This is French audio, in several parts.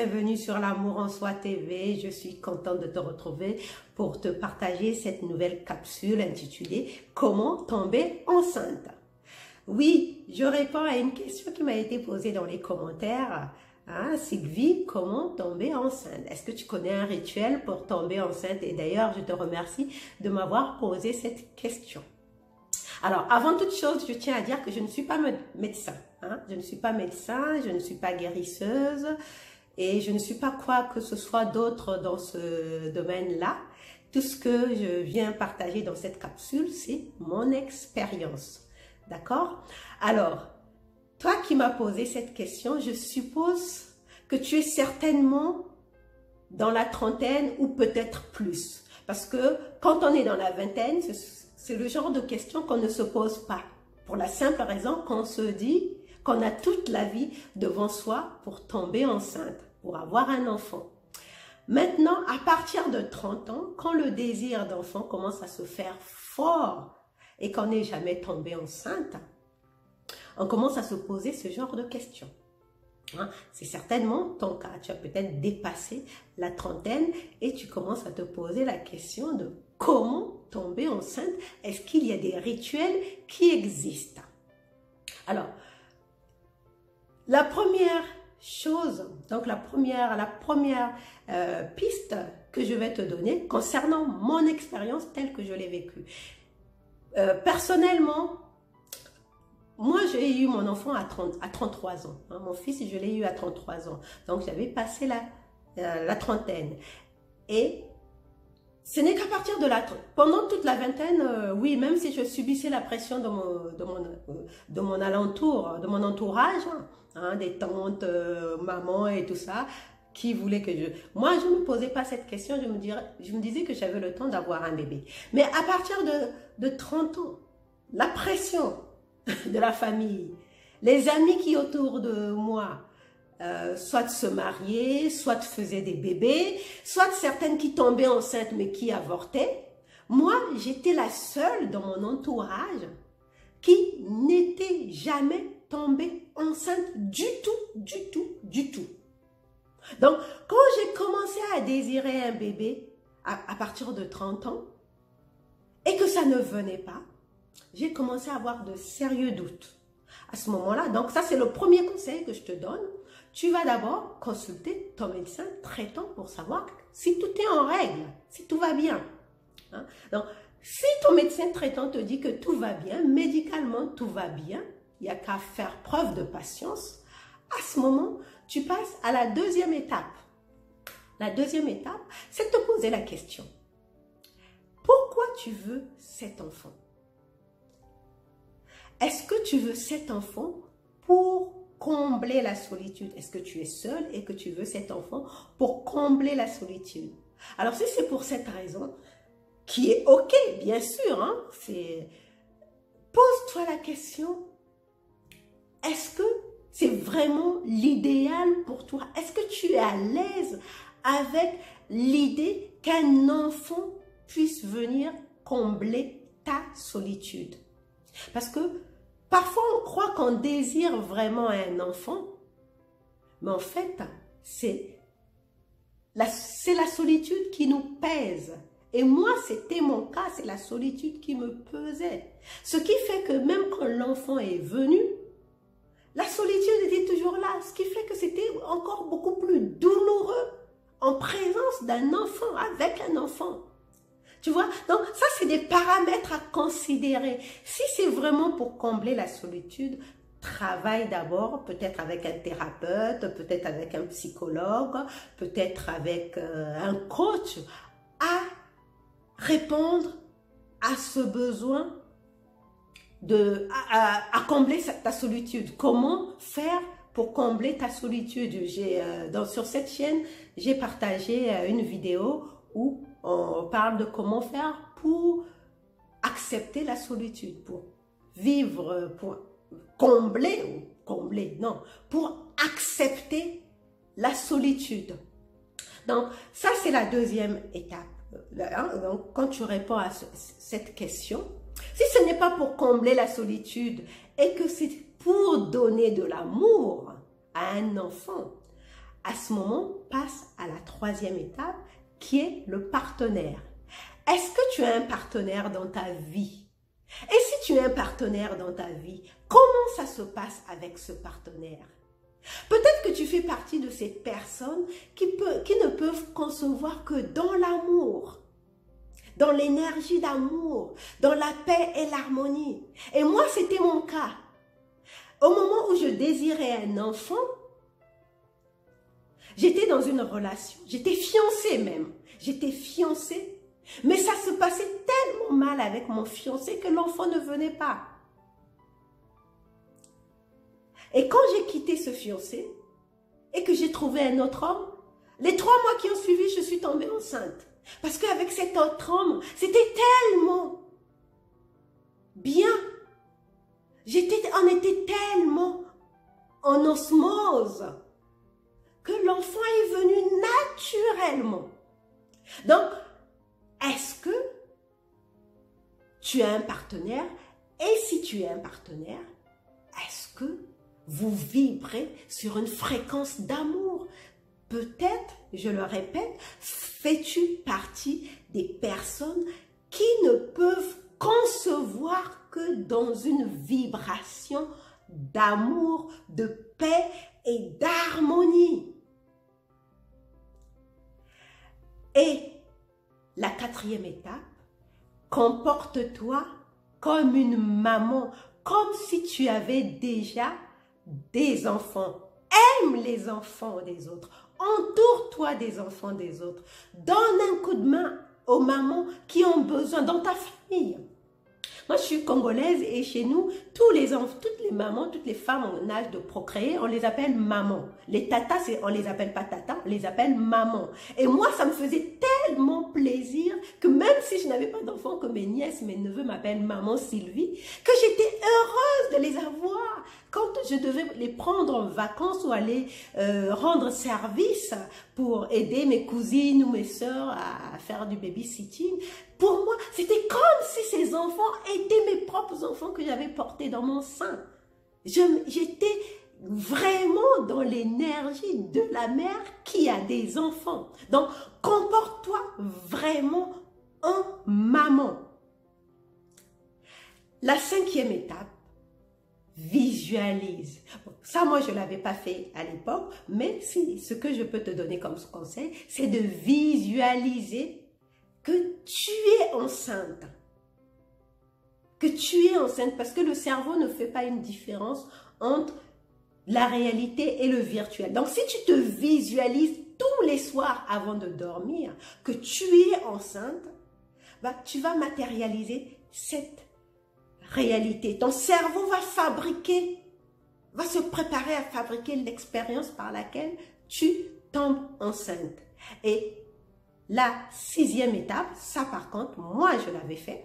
bienvenue sur l'Amour en Soi TV. Je suis contente de te retrouver pour te partager cette nouvelle capsule intitulée « Comment tomber enceinte ?» Oui, je réponds à une question qui m'a été posée dans les commentaires. Sylvie, comment tomber enceinte? Est-ce que tu connais un rituel pour tomber enceinte? Et d'ailleurs, je te remercie de m'avoir posé cette question. Alors, avant toute chose, je tiens à dire que je ne suis pas médecin. Je ne suis pas médecin, je ne suis pas guérisseuse et je ne suis pas quoi que ce soit d'autre dans ce domaine-là. Tout ce que je viens partager dans cette capsule, c'est mon expérience. D'accord? Alors, toi qui m'as posé cette question, je suppose que tu es certainement dans la trentaine ou peut-être plus. Parce que quand on est dans la vingtaine, c'est le genre de questions qu'on ne se pose pas. Pour la simple raison qu'on se dit qu'on a toute la vie devant soi pour tomber enceinte, pour avoir un enfant. Maintenant, à partir de 30 ans, quand le désir d'enfant commence à se faire fort et qu'on n'est jamais tombé enceinte, on commence à se poser ce genre de questions. C'est certainement ton cas. Tu as peut-être dépassé la trentaine et tu commences à te poser la question de comment tomber enceinte. Est-ce qu'il y a des rituels qui existent? Alors, la première chose, donc la première piste que je vais te donner concernant mon expérience telle que je l'ai vécue. Personnellement, moi, j'ai eu mon enfant à 33 ans. Mon fils, je l'ai eu à 33 ans. Donc, j'avais passé la trentaine. Et ce n'est qu'à partir de pendant toute la vingtaine, oui, même si je subissais la pression de mon alentour, de mon entourage, des tantes, maman et tout ça, qui voulaient que je... Moi, je ne me posais pas cette question, je me disais que j'avais le temps d'avoir un bébé. Mais à partir de 30 ans, la pression de la famille, les amis qui autour de moi, soit se marier, soit faisaient des bébés, soit certaines qui tombaient enceintes mais qui avortaient. Moi, j'étais la seule dans mon entourage qui n'était jamais tombée enceinte du tout. Donc, quand j'ai commencé à désirer un bébé à partir de 30 ans et que ça ne venait pas, j'ai commencé à avoir de sérieux doutes. À ce moment-là, donc ça c'est le premier conseil que je te donne. Tu vas d'abord consulter ton médecin traitant pour savoir si tout est en règle, si tout va bien. Donc, si ton médecin traitant te dit que tout va bien, médicalement tout va bien, il n'y a qu'à faire preuve de patience. À ce moment, tu passes à la deuxième étape. La deuxième étape, c'est de te poser la question. Pourquoi tu veux cet enfant? Est-ce que tu veux cet enfant pour combler la solitude? Est-ce que tu es seule et que tu veux cet enfant pour combler la solitude? Alors, si c'est pour cette raison, qui est OK, bien sûr, pose-toi la question, est-ce que c'est vraiment l'idéal pour toi? Est-ce que tu es à l'aise avec l'idée qu'un enfant puisse venir combler ta solitude? Parce que parfois on croit qu'on désire vraiment un enfant, mais en fait, c'est la solitude qui nous pèse. Et moi, c'était mon cas, c'est la solitude qui me pesait. Ce qui fait que même quand l'enfant est venu, la solitude était toujours là. Ce qui fait que c'était encore beaucoup plus douloureux en présence d'un enfant, avec un enfant. Tu vois, donc ça c'est des paramètres à considérer. Si c'est vraiment pour combler la solitude, travaille d'abord peut-être avec un thérapeute, peut-être avec un psychologue, peut-être avec un coach à répondre à ce besoin à combler ta solitude. Comment faire pour combler ta solitude? Sur cette chaîne, j'ai partagé une vidéo où on parle de comment faire pour accepter la solitude, pour vivre, pour pour accepter la solitude. Donc, ça, c'est la deuxième étape. Donc, quand tu réponds à cette question, si ce n'est pas pour combler la solitude et que c'est pour donner de l'amour à un enfant, à ce moment, passe à la troisième étape qui est le partenaire. Est-ce que tu as un partenaire dans ta vie? Et si tu as un partenaire dans ta vie, comment ça se passe avec ce partenaire? Peut-être que tu fais partie de ces personnes qui ne peuvent concevoir que dans l'amour, dans l'énergie d'amour, dans la paix et l'harmonie. Et moi, c'était mon cas. Au moment où je désirais un enfant, j'étais dans une relation, j'étais fiancée même, j'étais fiancée, mais ça se passait tellement mal avec mon fiancé que l'enfant ne venait pas. Et quand j'ai quitté ce fiancé et que j'ai trouvé un autre homme, les 3 mois qui ont suivi, je suis tombée enceinte. Parce qu'avec cet autre homme, c'était tellement bien. On était tellement en osmose que l'enfant est venu naturellement. Donc, est-ce que tu as un partenaire? Et si tu es un partenaire, est-ce que vous vibrez sur une fréquence d'amour? Peut-être, je le répète, fais-tu partie des personnes qui ne peuvent concevoir que dans une vibration d'amour, de paix et d'harmonie. Et la 4e étape, comporte-toi comme une maman, comme si tu avais déjà des enfants. Aime les enfants des autres. Entoure-toi des enfants des autres. Donne un coup de main aux mamans qui ont besoin dans ta famille. Moi, je suis congolaise et chez nous, toutes les mamans, toutes les femmes en âge de procréer, on les appelle maman. Les tatas, on les appelle pas tata, on les appelle maman. Et moi, ça me faisait tellement plaisir que même si je n'avais pas d'enfants, que mes nièces, mes neveux m'appellent maman Sylvie, que j'étais heureuse de les avoir. Quand je devais les prendre en vacances ou aller rendre service pour aider mes cousines ou mes sœurs à faire du babysitting, pour moi, c'était comme si ces enfants étaient mes propres enfants que j'avais portés dans mon sein. J'étais vraiment dans l'énergie de la mère qui a des enfants. Donc, comporte-toi vraiment en maman. La 5e étape, visualise. Bon, ça, moi, je ne l'avais pas fait à l'époque, mais ce que je peux te donner comme conseil, c'est de visualiser que tu es enceinte. Que tu es enceinte, parce que le cerveau ne fait pas une différence entre la réalité et le virtuel. Donc, si tu te visualises tous les soirs avant de dormir que tu es enceinte, bah, tu vas matérialiser cette réalité. Ton cerveau va se préparer à fabriquer l'expérience par laquelle tu tombes enceinte. Et la 6e étape, ça par contre, moi je l'avais fait,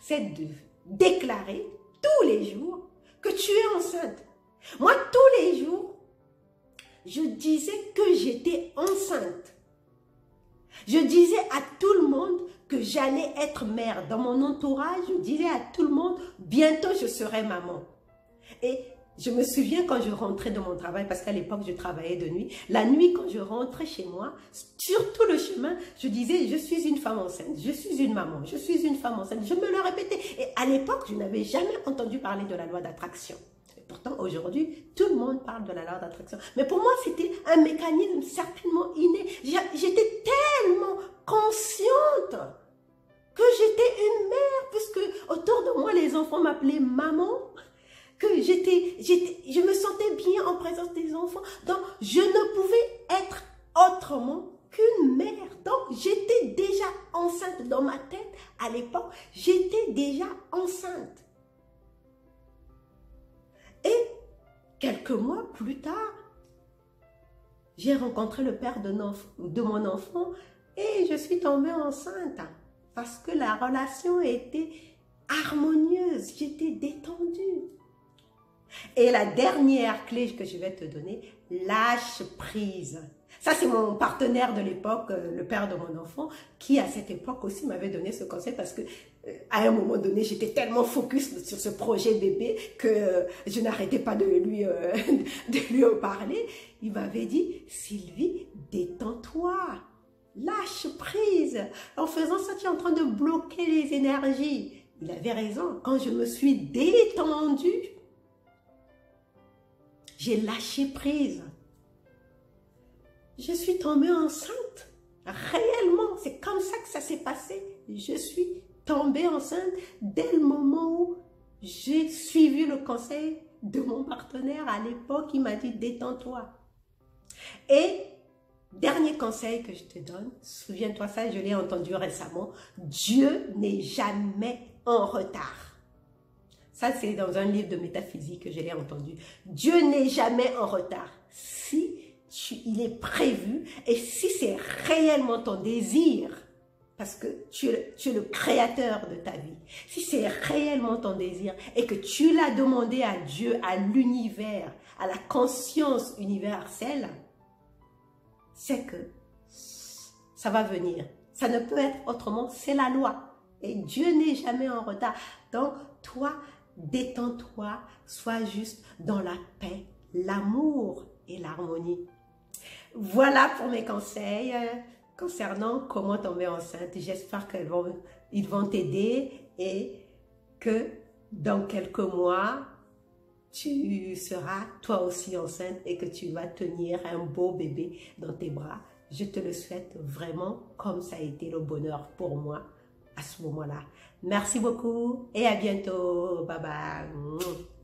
c'est de déclarer tous les jours que tu es enceinte. Moi, tous les jours, je disais que j'étais enceinte. Je disais à tout le monde que j'allais être mère. Dans mon entourage, je disais à tout le monde, bientôt je serai maman. Et je me souviens quand je rentrais de mon travail, parce qu'à l'époque je travaillais de nuit, la nuit quand je rentrais chez moi, sur tout le chemin, je disais, je suis une femme enceinte, je suis une maman, je suis une femme enceinte. Je me le répétais. Et à l'époque, je n'avais jamais entendu parler de la loi d'attraction. Pourtant, aujourd'hui, tout le monde parle de la loi d'attraction. Mais pour moi, c'était un mécanisme certainement inné. J'étais tellement consciente que j'étais une mère, puisque autour de moi, les enfants m'appelaient maman, que je me sentais bien en présence des enfants. Donc, je ne pouvais être autrement qu'une mère. Donc, j'étais déjà enceinte dans ma tête. À l'époque, j'étais déjà enceinte. Et quelques mois plus tard, j'ai rencontré le père de mon enfant et je suis tombée enceinte parce que la relation était harmonieuse, j'étais détendue. Et la dernière clé que je vais te donner, lâche prise. Ça, c'est mon partenaire de l'époque, le père de mon enfant, qui à cette époque aussi m'avait donné ce conseil parce que à un moment donné, j'étais tellement focus sur ce projet bébé que je n'arrêtais pas de lui en parler. Il m'avait dit, Sylvie, détends-toi, lâche prise. En faisant ça, tu es en train de bloquer les énergies. Il avait raison. Quand je me suis détendue, j'ai lâché prise. Je suis tombée enceinte. Réellement, c'est comme ça que ça s'est passé. Je suis tombée enceinte dès le moment où j'ai suivi le conseil de mon partenaire à l'époque. Il m'a dit, détends-toi. Et dernier conseil que je te donne, souviens-toi ça, je l'ai entendu récemment, Dieu n'est jamais en retard. Ça, c'est dans un livre de métaphysique que je l'ai entendu. Dieu n'est jamais en retard. Si il est prévu et si c'est réellement ton désir, parce que tu es le créateur de ta vie, si c'est réellement ton désir et que tu l'as demandé à Dieu, à l'univers, à la conscience universelle, c'est que ça va venir. Ça ne peut être autrement, c'est la loi. Et Dieu n'est jamais en retard. Donc, toi, détends-toi, sois juste dans la paix, l'amour et l'harmonie. Voilà pour mes conseils concernant comment tomber enceinte. J'espère qu'ils vont t'aider et que dans quelques mois, tu seras toi aussi enceinte et que tu vas tenir un beau bébé dans tes bras. Je te le souhaite vraiment comme ça a été le bonheur pour moi à ce moment-là. Merci beaucoup et à bientôt. Bye bye.